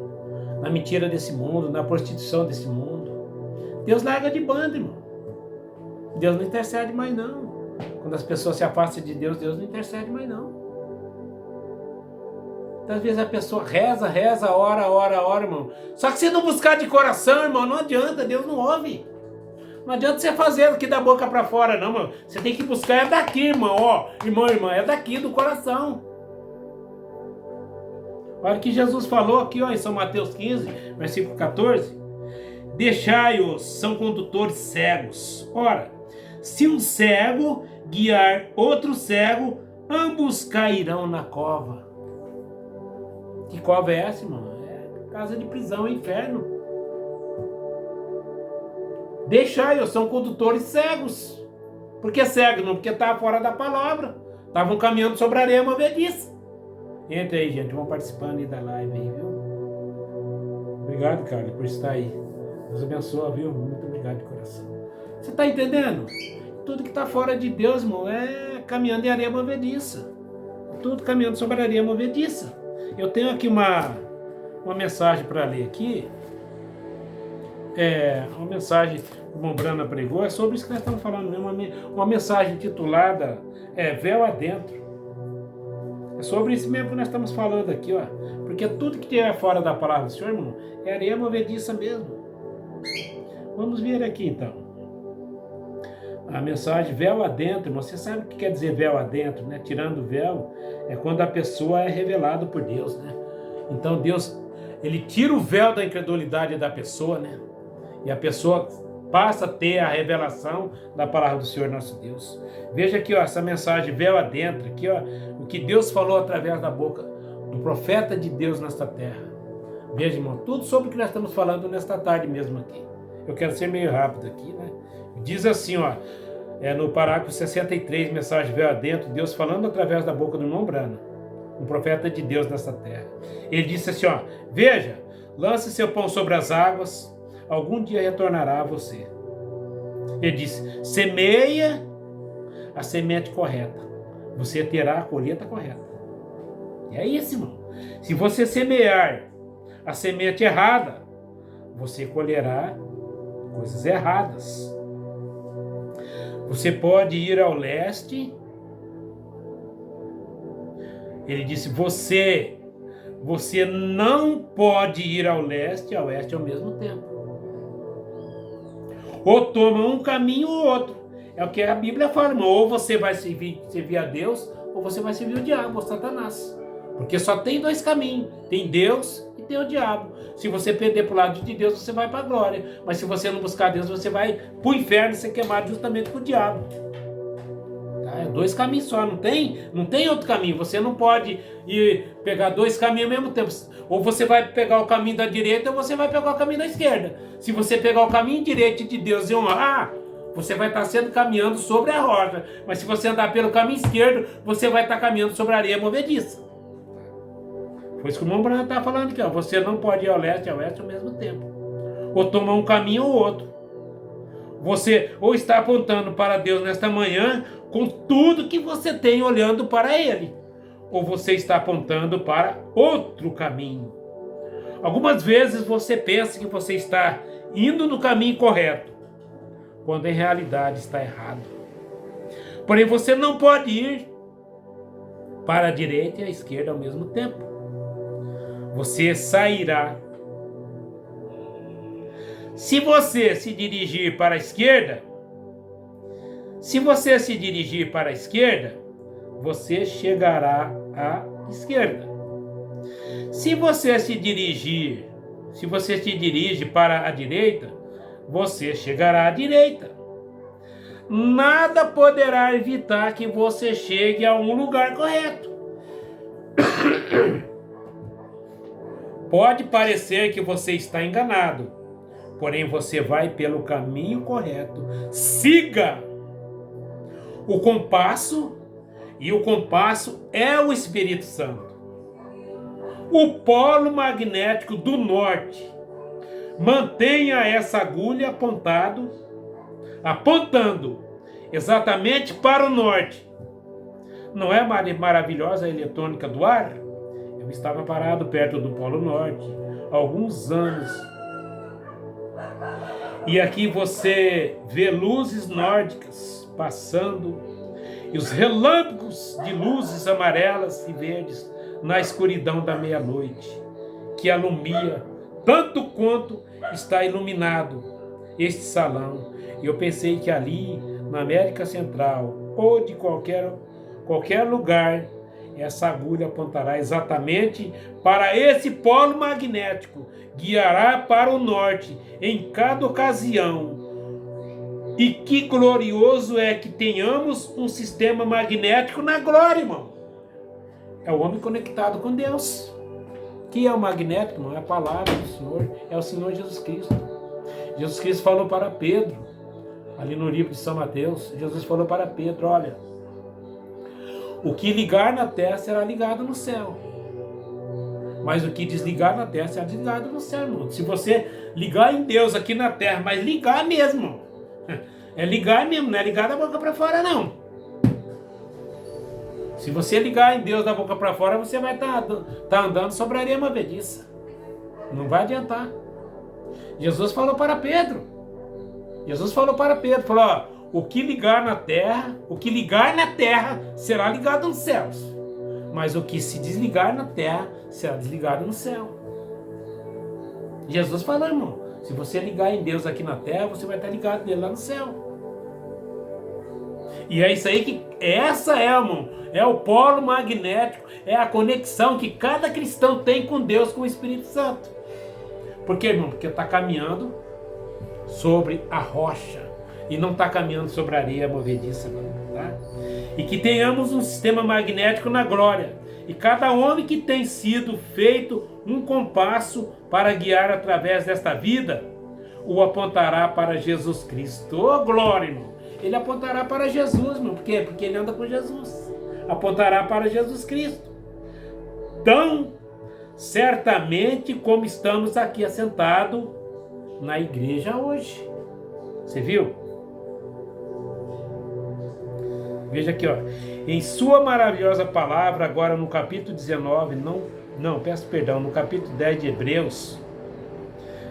na mentira desse mundo, na prostituição desse mundo, Deus larga de banda, irmão. Deus não intercede mais, não. Quando as pessoas se afastam de Deus, Deus não intercede mais, não. Então, às vezes a pessoa reza, ora, irmão. Só que se não buscar de coração, irmão, não adianta, Deus não ouve. Não adianta você fazer aqui da boca para fora, não, irmão. Você tem que buscar, é daqui, irmão, ó. Irmão, é daqui, do coração. Olha o que Jesus falou aqui, ó, em São Mateus 15, versículo 14. Deixai-os, são condutores cegos. Ora, se um cego guiar outro cego, ambos cairão na cova. Que cova é essa, irmão? É casa de prisão, é inferno. Deixai-os, são condutores cegos. Por que cego? Não, porque estavam fora da palavra. Estavam caminhando sobre a areia movediça. Entra aí, gente, vão participando aí da live aí, viu? Obrigado, Carlos, por estar aí. Deus abençoe, viu? Muito obrigado de coração. Você está entendendo? Tudo que está fora de Deus, irmão, é caminhando em areia movediça. Tudo caminhando sobre a areia movediça. Eu tenho aqui uma mensagem para ler aqui. Uma mensagem que o Mombrana pregou. É sobre isso que nós estamos falando mesmo. Uma mensagem titulada Véu Adentro. É sobre isso mesmo que nós estamos falando aqui, ó. Porque tudo que tiver fora da palavra do Senhor, irmão, é areia movediça mesmo. Vamos ver aqui então. A mensagem véu adentro, irmão. Você sabe o que quer dizer véu adentro, né? Tirando o véu, é quando a pessoa é revelada por Deus, né? Então Deus, Ele tira o véu da incredulidade da pessoa, né? E a pessoa passa a ter a revelação da palavra do Senhor nosso Deus. Veja aqui, ó, essa mensagem véu adentro, aqui, ó, o que Deus falou através da boca do profeta de Deus nesta terra. Veja, irmão, tudo sobre o que nós estamos falando nesta tarde mesmo aqui. Eu quero ser meio rápido aqui, né? Diz assim, ó, no parágrafo 63, mensagem véu adentro, Deus falando através da boca do irmão Brana, um profeta de Deus nesta terra. Ele disse assim, ó, veja, lance seu pão sobre as águas, algum dia retornará a você. Ele disse, semeia a semente correta, você terá a colheita correta. E é isso, irmão. Se você semear a semente errada, você colherá coisas erradas. Você pode ir ao leste. Ele disse, você não pode ir ao leste e ao oeste ao mesmo tempo. Ou toma um caminho ou outro. É o que a Bíblia fala, irmão. Ou você vai servir a Deus, ou você vai servir o diabo, ou Satanás. Porque só tem 2 caminhos. Tem Deus e tem o diabo. Se você perder para o lado de Deus, você vai para a glória. Mas se você não buscar Deus, você vai para o inferno e ser queimado justamente com o diabo. Tá? É 2 caminhos só, não tem outro caminho. Você não pode pegar 2 caminhos ao mesmo tempo. Ou você vai pegar o caminho da direita, ou você vai pegar o caminho da esquerda. Se você pegar o caminho direito de Deus e honrar, você vai estar sendo caminhando sobre a rocha. Mas se você andar pelo caminho esquerdo, você vai estar caminhando sobre a areia movediça. Foi isso que o irmão Branham está falando aqui, ó. Você não pode ir ao leste e ao oeste ao mesmo tempo. Ou tomar um caminho ou outro. Você ou está apontando para Deus nesta manhã com tudo que você tem olhando para Ele. Ou você está apontando para outro caminho. Algumas vezes você pensa que você está indo no caminho correto, quando em realidade está errado. Porém, você não pode ir para a direita e a esquerda ao mesmo tempo. Você sairá. Se você se dirigir para a esquerda, você chegará à esquerda. Se você se dirige para a direita, você chegará à direita. Nada poderá evitar que você chegue a um lugar correto. Pode parecer que você está enganado, porém você vai pelo caminho correto. Siga o compasso, e o compasso é o Espírito Santo. O polo magnético do norte. Mantenha essa agulha apontando exatamente para o norte. Não é maravilhosa a eletrônica do ar? Eu estava parado perto do Polo Norte há alguns anos. E aqui você vê luzes nórdicas passando e os relâmpagos de luzes amarelas e verdes na escuridão da meia-noite, que alumia tanto quanto está iluminado este salão. E eu pensei que ali, na América Central, ou de qualquer lugar, essa agulha apontará exatamente para esse polo magnético, guiará para o norte em cada ocasião. E que glorioso é que tenhamos um sistema magnético na glória, irmão. É o homem conectado com Deus. Que é o magnético? Não é a palavra do Senhor, é o Senhor Jesus Cristo. Jesus Cristo falou para Pedro, ali no livro de São Mateus, Jesus falou para Pedro, olha, o que ligar na terra será ligado no céu, mas o que desligar na terra será desligado no céu, irmão. Se você ligar em Deus aqui na terra, mas ligar mesmo, é ligar mesmo, não é ligar da boca para fora, não. Se você ligar em Deus da boca para fora, você vai estar andando sobre a areia movediça. Não vai adiantar. Jesus falou para Pedro. Falou, ó, o que ligar na terra será ligado nos céus. Mas o que se desligar na terra será desligado no céu. Jesus falou, irmão, se você ligar em Deus aqui na terra, você vai estar ligado nele lá no céu. E é isso aí irmão, é o polo magnético, é a conexão que cada cristão tem com Deus, com o Espírito Santo. Por quê, irmão? Porque está caminhando sobre a rocha e não está caminhando sobre a areia movediça, não, tá? E que tenhamos um sistema magnético na glória. E cada homem que tem sido feito um compasso para guiar através desta vida, o apontará para Jesus Cristo. Ô, glória, irmão! Ele apontará para Jesus, irmão. Por quê? Porque ele anda com Jesus. Apontará para Jesus Cristo. Tão certamente como estamos aqui assentados na igreja hoje. Você viu? Veja aqui, ó. Em sua maravilhosa palavra, agora no capítulo 19, no capítulo 10 de Hebreus,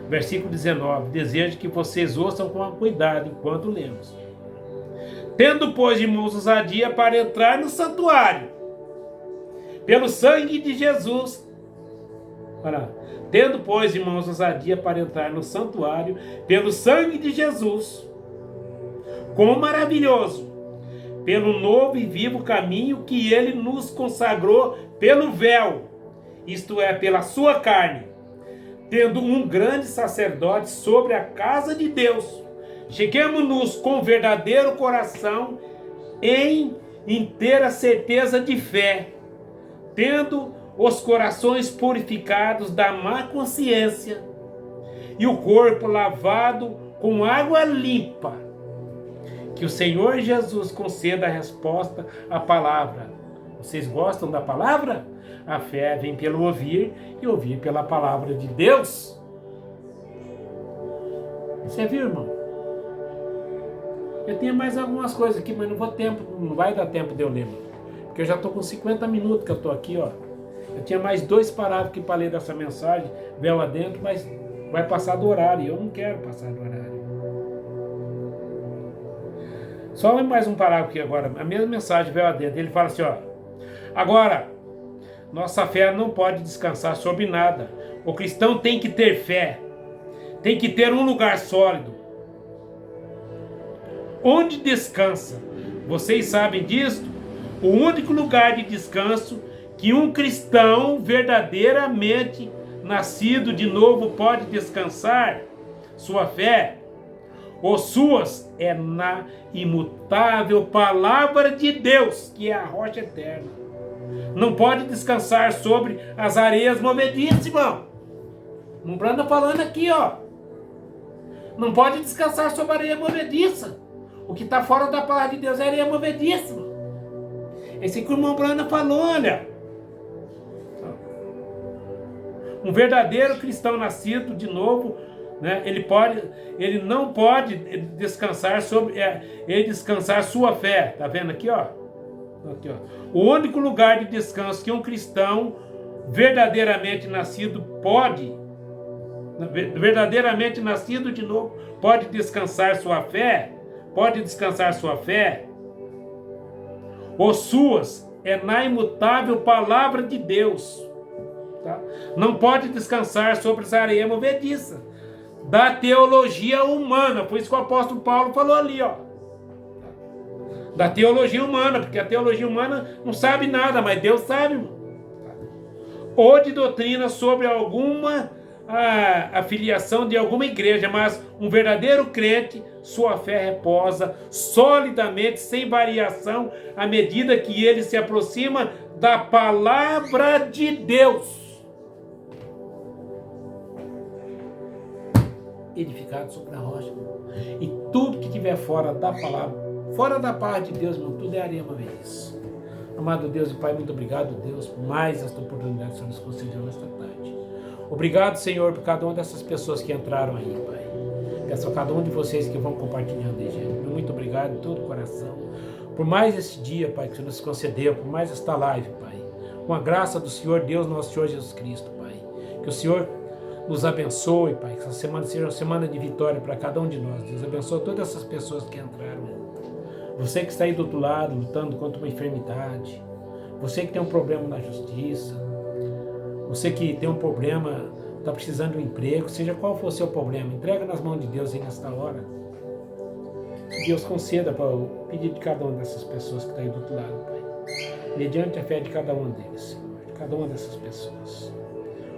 versículo 19, desejo que vocês ouçam com cuidado enquanto lemos. Tendo, pois, irmãos, ousadia para entrar no santuário, pelo sangue de Jesus. Olha, tendo, pois, irmãos, ousadia para entrar no santuário, pelo sangue de Jesus, quão maravilhoso, pelo novo e vivo caminho que ele nos consagrou pelo véu, isto é, pela sua carne, tendo um grande sacerdote sobre a casa de Deus. Cheguemos-nos com verdadeiro coração em inteira certeza de fé, tendo os corações purificados da má consciência e o corpo lavado com água limpa. Que o Senhor Jesus conceda a resposta à palavra. Vocês gostam da palavra? A fé vem pelo ouvir e ouvir pela palavra de Deus. Você viu, irmão? Eu tinha mais algumas coisas aqui, mas não vai dar tempo de eu ler, porque eu já estou com 50 minutos que eu estou aqui, ó. Eu tinha mais 2 parágrafos que para ler dessa mensagem, véu adentro, mas vai passar do horário, e eu não quero passar do horário. Só mais um parágrafo aqui agora, a mesma mensagem, véu adentro, ele fala assim, ó. Agora, nossa fé não pode descansar sobre nada. O cristão tem que ter fé, tem que ter um lugar sólido. Onde descansa? Vocês sabem disso? O único lugar de descanso que um cristão verdadeiramente nascido de novo pode descansar sua fé ou suas é na imutável palavra de Deus, que é a rocha eterna. Não pode descansar sobre as areias movediças, irmão. O Brando falando aqui, ó. Não pode descansar sobre a areia movediça. O que está fora da palavra de Deus é areia movediça. Esse que o irmão Brando falou, olha. Um verdadeiro cristão nascido de novo, né, ele não pode descansar sobre, descansar sua fé. Tá vendo aqui, ó? Aqui, ó. O único lugar de descanso que um cristão verdadeiramente nascido de novo, pode descansar sua fé, ou suas, é na imutável palavra de Deus. Tá? Não pode descansar sobre essa areia movediça da teologia humana. Por isso que o apóstolo Paulo falou ali, ó. Da teologia humana, porque a teologia humana não sabe nada, mas Deus sabe, irmão. Ou de doutrina sobre alguma afiliação de alguma igreja, mas um verdadeiro crente, sua fé reposa solidamente, sem variação, à medida que ele se aproxima da palavra de Deus. Edificado sobre a rocha. E tudo que estiver fora da palavra de Deus, irmão, tudo é areia movediça. Amado Deus e Pai, muito obrigado, Deus, por mais esta oportunidade que o Senhor nos concedeu nesta tarde. Obrigado, Senhor, por cada uma dessas pessoas que entraram aí, Pai. Peço a cada um de vocês que vão compartilhando, gente. Muito obrigado de todo o coração. Por mais esse dia, Pai, que o Senhor nos concedeu, por mais esta live, Pai. Com a graça do Senhor, Deus, nosso Senhor Jesus Cristo, Pai. Que o Senhor nos abençoe, Pai. Que essa semana seja uma semana de vitória para cada um de nós. Deus abençoe todas essas pessoas que entraram. Você que está aí do outro lado, lutando contra uma enfermidade. Você que tem um problema na justiça. Você que tem um problema, está precisando de um emprego. Seja qual for o seu problema, entrega nas mãos de Deus aí nesta hora. Que Deus conceda para o pedido de cada uma dessas pessoas que está aí do outro lado, Pai. Mediante a fé de cada um deles, Senhor. De cada uma dessas pessoas.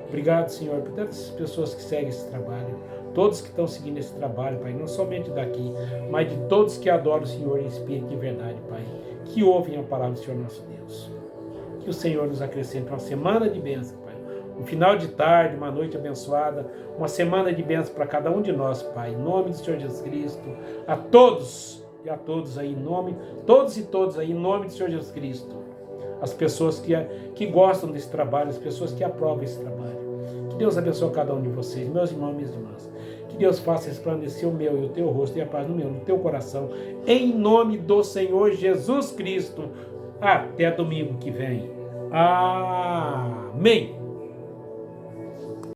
Obrigado, Senhor, por todas as pessoas que seguem esse trabalho. Todos que estão seguindo esse trabalho, Pai, não somente daqui, mas de todos que adoram o Senhor em espírito e em verdade, Pai, que ouvem a palavra do Senhor nosso Deus. Que o Senhor nos acrescente uma semana de bênção, Pai. Um final de tarde, uma noite abençoada, uma semana de bênção para cada um de nós, Pai. Em nome do Senhor Jesus Cristo, a todos e a todos aí, em nome, todos e todas aí, em nome do Senhor Jesus Cristo. As pessoas que gostam desse trabalho, as pessoas que aprovam esse trabalho. Que Deus abençoe cada um de vocês, meus irmãos e minhas irmãs. Que Deus faça resplandecer o meu e o teu rosto e a paz no teu coração. Em nome do Senhor Jesus Cristo. Até domingo que vem. Amém.